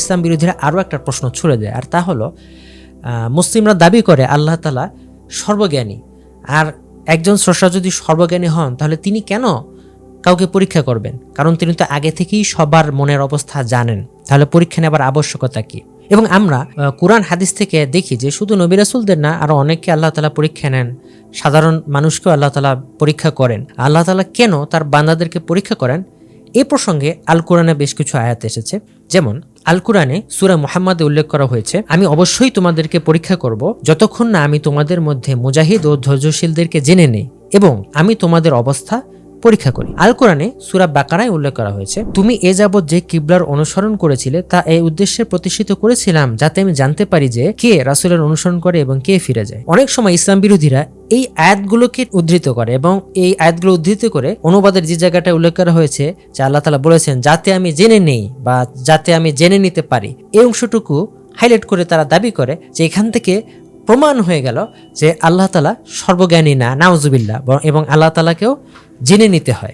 ইসলাম বিরোধীরা আরও একটা প্রশ্ন ছুড়ে দেয়, আর তা হলো মুসলিমরা দাবি করে আল্লাহ তাআলা সর্বজ্ঞানী, আর একজন স্রষ্টা যদি সর্বজ্ঞানী হন তাহলে তিনি কেন কাউকে পরীক্ষা করবেন? কারণ তিনি তো আগে থেকেই সবার মনের অবস্থা জানেন, তাহলে পরীক্ষা নেবার আবশ্যকতা কি? এবং আমরা কোরআন হাদিস থেকে দেখি যে শুধু নবী রাসূলদের না, আরও অনেককে আল্লাহ তাআলা পরীক্ষা নেন, সাধারণ মানুষকেও আল্লাহ তাআলা পরীক্ষা করেন। আল্লাহ তাআলা কেন তার বান্দাদেরকে পরীক্ষা করেন এই প্রসঙ্গে আল কোরআনে বেশ কিছু আয়াত এসেছে। যেমন আল কোরআনে সূরা মুহাম্মাদে উল্লেখ করা হয়েছে, আমি অবশ্যই তোমাদেরকে পরীক্ষা করব যতক্ষণ না আমি তোমাদের মধ্যে মুজাহিদ ও ধৈর্যশীলদেরকে জেনে নেই এবং আমি তোমাদের অবস্থা পরীক্ষা করি। আল কোরআনে সূরা বাকারায় উল্লেখ করা হয়েছে, তুমি এ যাবৎ যে কিবলার অনুসরণ করেছিলে তা এই উদ্দেশ্যে প্রতিষ্ঠিত করেছিলাম যাতে আমি জানতে পারি যে কে রাসূলের অনুসরণ করে এবং কে ফিরে যায়। অনেক সময় ইসলাম বিরোধীরা এই আয়াতগুলোকে উদ্ধৃত করে এবং এই আয়াতগুলো উদ্ধৃত করে অনুবাদের যে জায়গাটা উল্লেখ করা হয়েছে যে আল্লাহ তাআলা বলেছেন যাতে আমি জেনে নেই বা যাতে আমি জেনে নিতে পারি, এই অংশটুকু হাইলাইট করে তারা দাবি করে যে এখান থেকে প্রমাণ হয়ে গেল যে আল্লাহ তাআলা সর্বজ্ঞানী না, নাউজুবিল্লাহ, এবং আল্লাহ তাআলাকেও জেনে নিতে হয়।